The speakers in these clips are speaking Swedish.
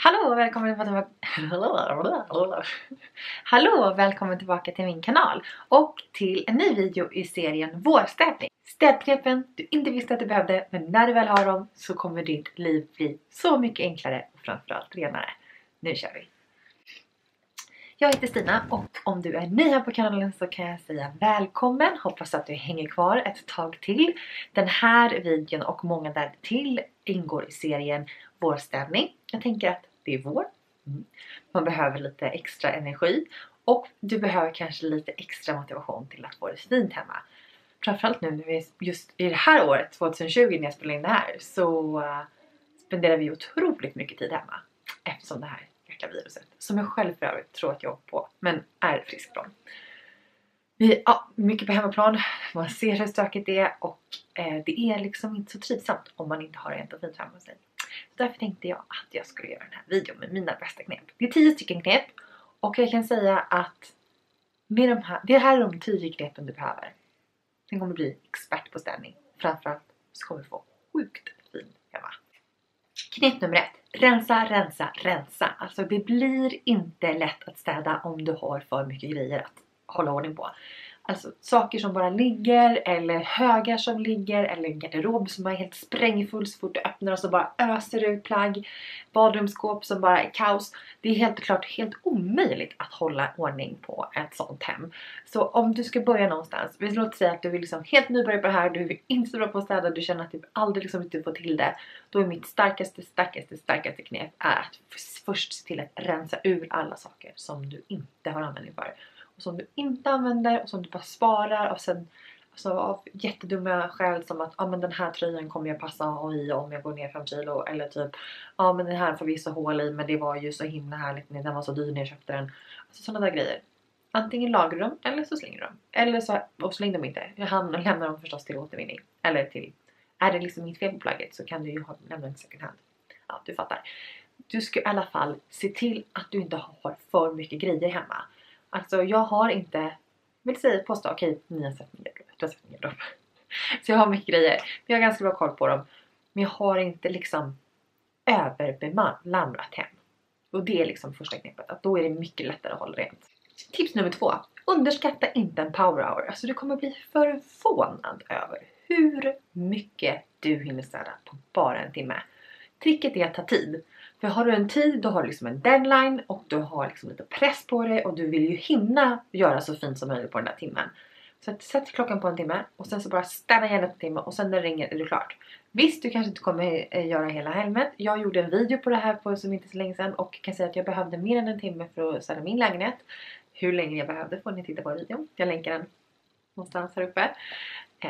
Hallå, välkommen tillbaka till min kanal och till en ny video i serien Vårstädning. Städknepen du inte visste att du behövde, men när du väl har dem så kommer ditt liv bli så mycket enklare och framförallt renare. Nu kör vi! Jag heter Stina och om du är ny här på kanalen så kan jag säga välkommen. Hoppas att du hänger kvar ett tag till. Den här videon och många där till ingår i serien Vårstädning. Jag tänker att det är vår. Man behöver lite extra energi och du behöver kanske lite extra motivation till att få det fint hemma. Framförallt nu när vi just i det här året 2020 när jag spelar in det här så spenderar vi otroligt mycket tid hemma. Eftersom det här jäkla viruset, som jag själv för övrigt tror att jag är på, men är frisk från. Vi mycket på hemmaplan, man ser hur stökigt det är och det är liksom inte så trivsamt om man inte har rent och fint hemma sig. Så därför tänkte jag att jag skulle göra den här videon med mina bästa knep. Det är 10 stycken knep och jag kan säga att med det här är de 10 knepen du behöver. Sen kommer du bli expert på städning. Framförallt så kommer du få sjukt fint hemma. Knep nummer 1. Rensa. Alltså det blir inte lätt att städa om du har för mycket grejer att hålla ordning på. Alltså saker som bara ligger eller högar som ligger eller en garderob som är helt sprängfull så fort du öppnar och så bara öser ut plagg. Badrumsskåp som bara är kaos. Det är helt klart helt omöjligt att hålla ordning på ett sånt hem. Så om du ska börja någonstans, vi låter säga att du vill liksom helt nybörja på det här, du är inte så bra på att städa, du känner att du aldrig liksom inte får till det. Då är mitt starkaste knep är att först se till att rensa ur alla saker som du inte har användning för. Som du inte använder och som du bara sparar och sen alltså, av jättedumma skäl som att men den här tröjan kommer jag passa i om jag går ner 5 kilo eller typ men den här får vi så hål i men det var ju så himla härligt, den var så dyr när jag köpte den. Alltså sådana där grejer. Antingen lagrar du dem eller så slänger du dem. Eller så och släng dem inte. Jag lämnar dem förstås till återvinning. Eller till, är det liksom mitt fel på plagget så kan du ju lämna en second hand. Ja, du fattar. Du ska i alla fall se till att du inte har för mycket grejer hemma. Alltså jag har inte, påstå, okej, 9 sättningar. Så jag har mycket grejer. Men jag har ganska bra koll på dem. Men jag har inte liksom överbemannat hem. Och det är liksom första knepet. Att då är det mycket lättare att hålla rent. Tips nummer 2. Underskatta inte en power hour. Alltså du kommer bli förvånad över hur mycket du hinner städa på bara en timme. Tricket är att ta tid. För har du en tid, då har du liksom en deadline och du har liksom lite press på dig och du vill ju hinna göra så fint som möjligt på den där timmen. Så sätt klockan på en timme och sen så bara städa igen en timme och sen när det ringer är du klart. Visst, du kanske inte kommer göra hela helmet. Jag gjorde en video på det här på som inte så länge sedan och kan säga att jag behövde mer än en timme för att städa min lägenhet. Hur länge jag behövde får ni titta på videon. Jag länkar den någonstans här uppe.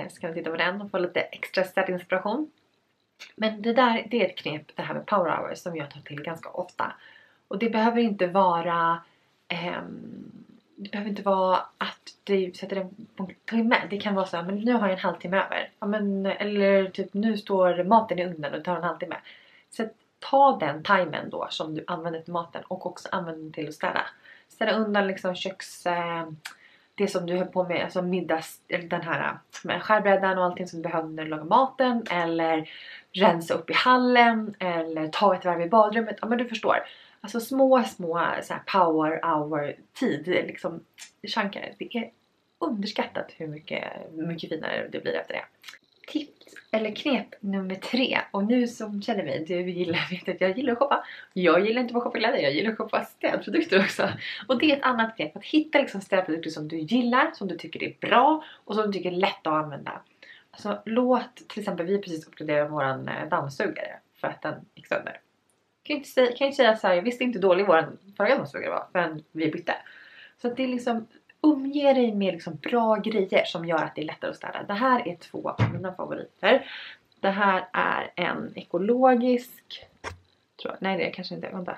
Så kan ni titta på den och få lite extra städinspiration. Men det är ett knep, det här med power hours, som jag tar till ganska ofta. Och det behöver inte vara att du sätter den på en timme. Det kan vara så här, men nu har jag en halvtimme över. Ja, eller typ nu står maten i ugnen och det tar en halvtimme. Så ta den timern då som du använder till maten och också använder den till att städa. Städa undan liksom det som du höll på med, alltså middags, eller den här med skärbrädan och allting som du behöver när du lagar maten. Eller rensa upp i hallen. Eller ta ett varv i badrummet. Ja men du förstår. Alltså små så här power hour tid. Liksom chankar. Det är underskattat hur mycket finare det blir efter det. Tips eller knep nummer 3. Och nu som känner mig, vet att jag gillar att shoppa. Jag gillar inte bara shoppa kläder, jag gillar att shoppa städprodukter också. Och det är ett annat knep, att hitta liksom städprodukter som du gillar, som du tycker är bra och som du tycker är lätt att använda. Alltså låt, till exempel vi precis uppgraderade våran dammsugare för att den gick sönder. Kan inte säga så här, jag visste inte dålig våran förra dammsugare var förrän vi bytte. Så att det är liksom, omge dig med liksom bra grejer som gör att det är lättare att städa. Det här är 2 av mina favoriter. Det här är en ekologisk, nej det är kanske inte, vänta.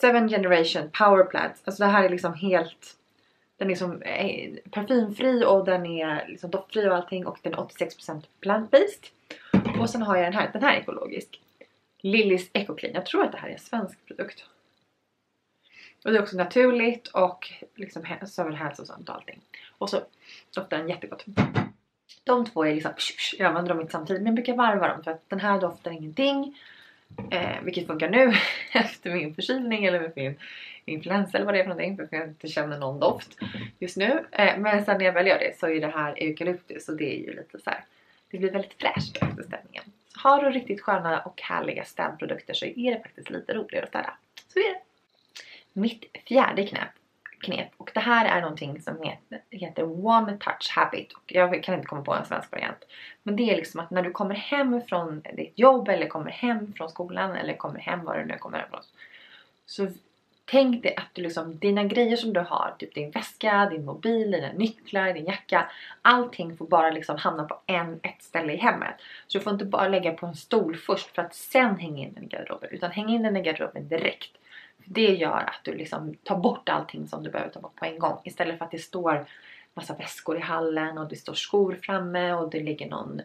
7 Generation Power Plants. Alltså det här är liksom helt, den är liksom parfymfri och den är liksom doftfri och allting och den är 86% plant-based. Och sen har jag den här är ekologisk. Lillys EcoClean. Jag tror att det här är en svensk produkt. Och det är också naturligt och liksom så väl hälsosamt och allting. Och så doftar den jättegott. De två är liksom, jag använder dem inte samtidigt men jag brukar varva dem för att den här doftar ingenting. Vilket funkar nu efter min förkylning eller min influensa eller vad det är för någonting, för jag inte känner någon doft just nu. Men sen när jag väl gör det så är det här eukalyptus, och det är ju lite så här, det blir väldigt fräscht efter städningen. Så har du riktigt sköna och härliga städprodukter så är det faktiskt lite roligare att städa. Så är det. Mitt fjärde knep, och det här är någonting som heter One Touch Habit, och jag kan inte komma på en svensk variant, men det är liksom att när du kommer hem från ditt jobb eller kommer hem från skolan eller kommer hem var du nu kommer hem från, så tänk dig att du liksom, dina grejer som du har, typ din väska, din mobil, dina nycklar, din jacka, allting får bara liksom hamna på ett ställe i hemmet. Så du får inte bara lägga på en stol först för att sen hänga in den i garderoben, utan häng in den i garderoben direkt. Det gör att du liksom tar bort allting som du behöver ta bort på en gång. Istället för att det står massa väskor i hallen och det står skor framme och det ligger någon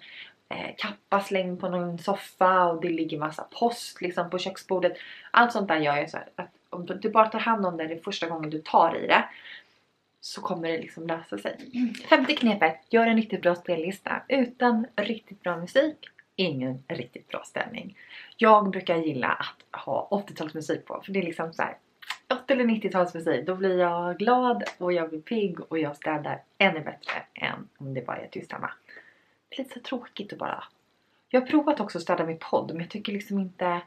kappa slängd på någon soffa och det ligger massa post liksom på köksbordet. Allt sånt där gör jag så här, att om du bara tar hand om det första gången du tar i det, så kommer det liksom lösa sig. Femte knepet, gör en riktigt bra spellista. Utan riktigt bra musik, ingen riktigt bra ställning. Jag brukar gilla att ha 80-talsmusik på, för det är liksom så här 80 eller 90-talsmusik, då blir jag glad och jag blir pigg och jag städar ännu bättre än om det bara är tyst hemma. Det är lite så tråkigt att bara. Jag har provat också att städa med podd, men jag tycker liksom inte,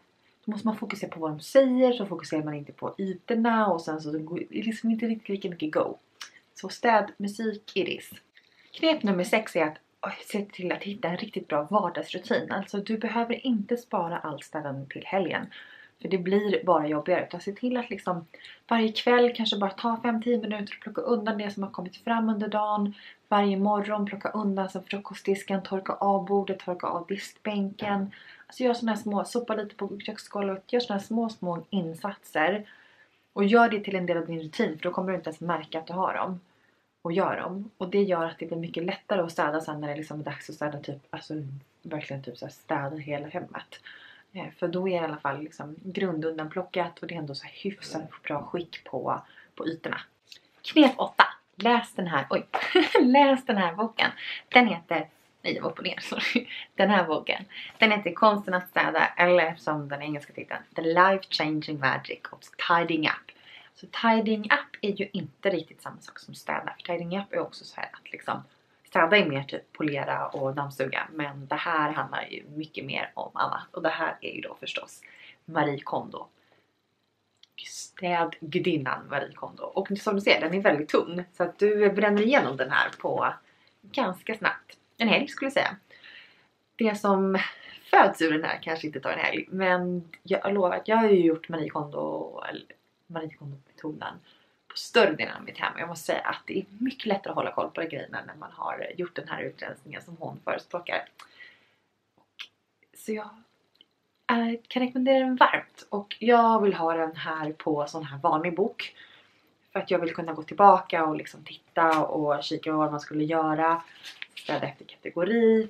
då måste man fokusera på vad de säger, så fokuserar man inte på ytorna och sen så det är liksom inte riktigt lika mycket go. Så städmusik it is. Knep nummer 6 är att se till att hitta en riktigt bra vardagsrutin. Alltså du behöver inte spara allt städande till helgen, för det blir bara jobbigare. Utan se till att liksom varje kväll kanske bara ta 5-10 minuter och plocka undan det som har kommit fram under dagen. Varje morgon plocka undan som frukostdisken, torka av bordet, torka av diskbänken. Alltså gör sådana här små, sopa lite på köksgolvet, gör sådana här små insatser. Och gör det till en del av din rutin, för då kommer du inte ens märka att du har dem. Och gör dem. Och det gör att det blir mycket lättare att städa sen när det liksom är dags att städa typ, alltså verkligen typ så här städa hela hemmet. För då är det i alla fall liksom grundundanplockat och det är ändå så här hyfsat bra skick på ytorna. Knep 8. Läs den här, läs den här boken. Den heter, nej jag var på ner, sorry. Den här boken, den heter Konsten att städa, eller som den engelska titeln, The Life Changing Magic of Tidying Up. Så tidying up är ju inte riktigt samma sak som städa. För tidying up är också så här att liksom städa är mer typ polera och dammsuga. Men det här handlar ju mycket mer om annat. Och det här är ju då förstås Marie Kondo. Städgudinnan Marie Kondo. Och som du ser, den är väldigt tunn. Så att du bränner igenom den här på ganska snabbt. En helg skulle jag säga. Det som föds ur den här kanske inte tar en helg. Men jag lovar att jag har ju gjort Marie Kondo-metoden på större delen av mitt hem. Jag måste säga att det är mycket lättare att hålla koll på grejerna när man har gjort den här utrensningen som hon förespråkar. Så jag kan rekommendera den varmt. Och jag vill ha den här på sån här vanlig bok. För att jag vill kunna gå tillbaka och liksom titta och kika vad man skulle göra. Städa efter kategori.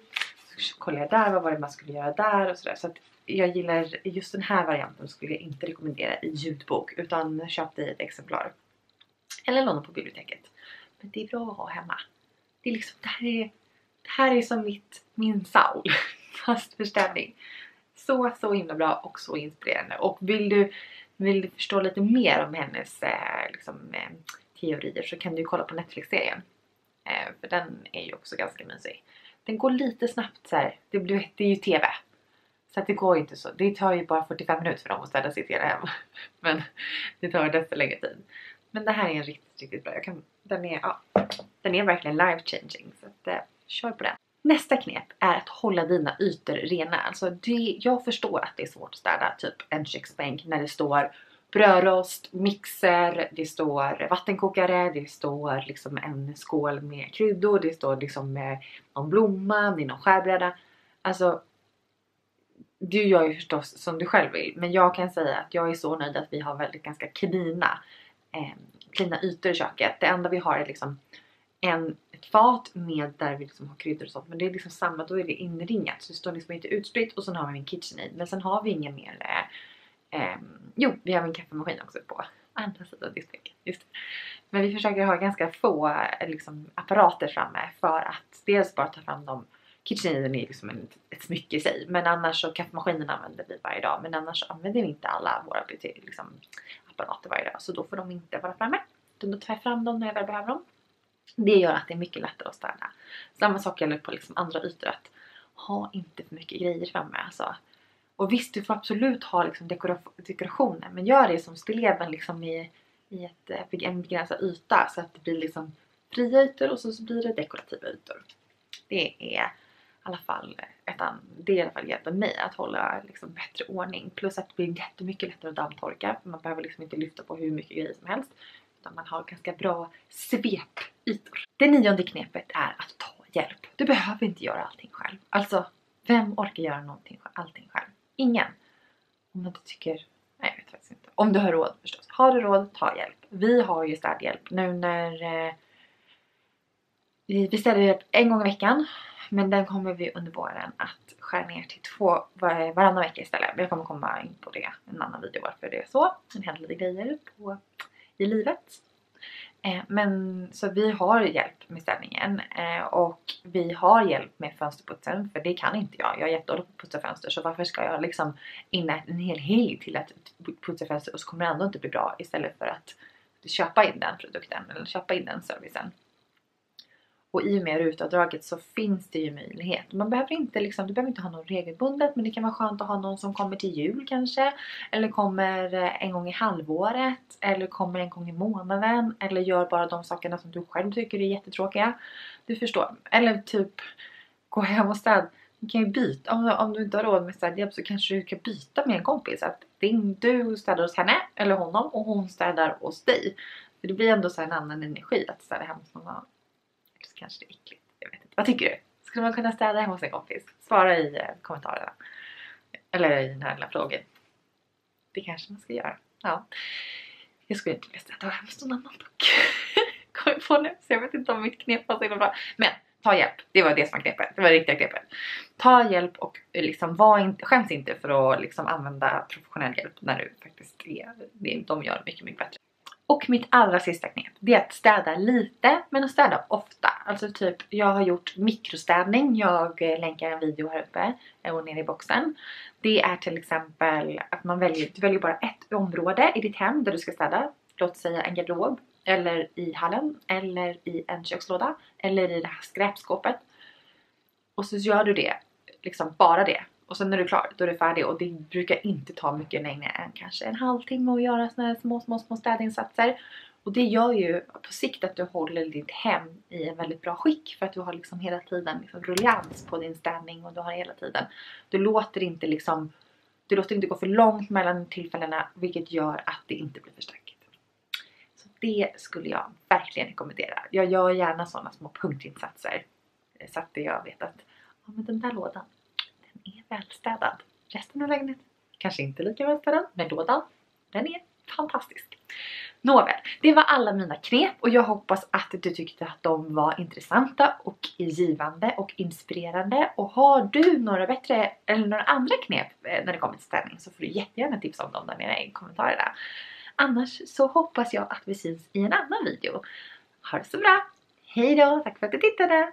Så kollar jag där, vad var det man skulle göra där och sådär. Så att jag gillar just den här varianten, skulle jag inte rekommendera i ljudbok, utan köp dig ett exemplar. Eller låna på biblioteket. Men det är bra att ha hemma. Det är liksom, det här är som min Saul. Fast förställning. Så himla bra och så inspirerande. Och vill du förstå lite mer om hennes teorier, så kan du kolla på Netflix-serien. För den är ju också ganska mysig. Den går lite snabbt så här. Det är ju tv. Så att det går inte så. Det tar ju bara 45 minuter för dem att städa sitt hela hem. Men det tar desto längre tid. Men det här är en riktigt bra. Den är verkligen life changing. Så att, kör på den. Nästa knep är att hålla dina ytor rena. Alltså jag förstår att det är svårt att städa typ en köksbänk när det står brödrost, mixer, det står vattenkokare, det står liksom en skål med kryddor, det står liksom med någon blomma, det är någon skärbräda. Alltså du gör ju förstås som du själv vill, men jag kan säga att jag är så nöjd att vi har väldigt ganska klina ytor i köket. Det enda vi har är liksom ett fat med där vi liksom har kryddor och sånt, men det är liksom samma, då är det inringat så det står liksom inte utspritt, och sen har vi en KitchenAid, men sen har vi ingen mer vi har en kaffemaskin också på andra sidan diskbänken, just det. Men vi försöker ha ganska få liksom apparater framme för att dels bara ta fram de KitchenAid är liksom ett smycke i sig. Men annars så kaffemaskinen använder vi varje dag. Men annars använder vi inte alla våra liksom, apparater varje dag. Så då får de inte vara framme. Då tar jag fram dem när jag väl behöver dem. Det gör att det är mycket lättare att städa. Samma sak gäller på liksom andra ytor. Att ha inte för mycket grejer framme. Alltså. Och visst, du får absolut ha liksom dekorationer. Men gör det som stilleben liksom i en begränsad yta. Så att det blir liksom fria ytor och så blir det dekorativa ytor. Det är i alla fall hjälper mig att hålla liksom bättre ordning. Plus att det blir jättemycket lättare att dammtorka. För man behöver liksom inte lyfta på hur mycket grejer som helst. Utan man har ganska bra svepytor. Det 9:e knepet är att ta hjälp. Du behöver inte göra allting själv. Alltså, vem orkar göra allting själv? Ingen. Om du inte tycker... Nej, jag vet faktiskt inte. Om du har råd förstås. Har du råd, ta hjälp. Vi har ju städhjälp nu när... Vi städar hjälp en gång i veckan. Men den kommer vi under våren att skära ner till 2 varannan vecka istället. Men jag kommer komma in på det. En annan video varför det är så. En händer lite grejer i livet. Men så vi har hjälp med städningen. Och vi har hjälp med fönsterputsen. För det kan inte jag. Jag är jättedålig på att putsa fönster. Så varför ska jag liksom inna en hel helg till att putsa fönster. Och så kommer det ändå inte bli bra. Istället för att köpa in den produkten. Eller köpa in den servicen. Och i och med rutavdraget så finns det ju möjlighet. Man behöver inte liksom, du behöver inte ha någon regelbundet. Men det kan vara skönt att ha någon som kommer till jul kanske. Eller kommer en gång i halvåret. Eller kommer en gång i månaden. Eller gör bara de sakerna som du själv tycker är jättetråkiga. Du förstår. Eller typ gå hem och städa. Du kan ju byta. Om du inte har råd med städhjälp så kanske du kan byta med en kompis. Att du städar hos henne eller honom. Och hon städar hos dig. För det blir ändå så en annan energi att städa hemma hos någon annan. Kanske det är äckligt. Jag vet inte. Vad tycker du? Skulle man kunna städa hemma hos en kompis? Svara i kommentarerna. Eller i den här lilla frågan. Det kanske man ska göra. Ja. Jag skulle inte vilja städa hemma hos någon annan dock. Kommer på nu. Så jag vet inte om mitt knep var så bra. Men ta hjälp. Det var det som var knepet. Det var det riktiga knepet. Ta hjälp och liksom skäms inte för att liksom använda professionell hjälp. När du faktiskt de gör mycket, mycket bättre. Och mitt allra sista knep, det är att städa lite men att städa ofta. Alltså typ, jag har gjort mikrostädning. Jag länkar en video här uppe och nere i boxen. Det är till exempel att du väljer bara ett område i ditt hem där du ska städa. Låt säga en garderob, eller i hallen, eller i en kökslåda, eller i det här skräpskåpet. Och så gör du det, liksom bara det. Och sen när du är klar, då är du färdig. Och det brukar inte ta mycket längre än kanske en halvtimme att göra såna här små städinsatser. Och det gör ju på sikt att du håller ditt hem i en väldigt bra skick. För att du har liksom hela tiden liksom ruljans på din städning. Och du har hela tiden. Du låter inte gå för långt mellan tillfällena. Vilket gör att det inte blir för stökigt. Så det skulle jag verkligen rekommendera. Jag gör gärna sådana små punktinsatser. Så att jag vet att men den där lådan är välstädad. Resten av lägenheten kanske inte lika välstädad, men lådan, den är fantastisk. Nåväl, det var alla mina knep och jag hoppas att du tyckte att de var intressanta och givande och inspirerande. Och har du några bättre eller några andra knep när det kommer till städning så får du jättegärna tipsa om dem där nere i kommentarerna. Annars så hoppas jag att vi syns i en annan video. Ha det så bra! Hej då, tack för att du tittade!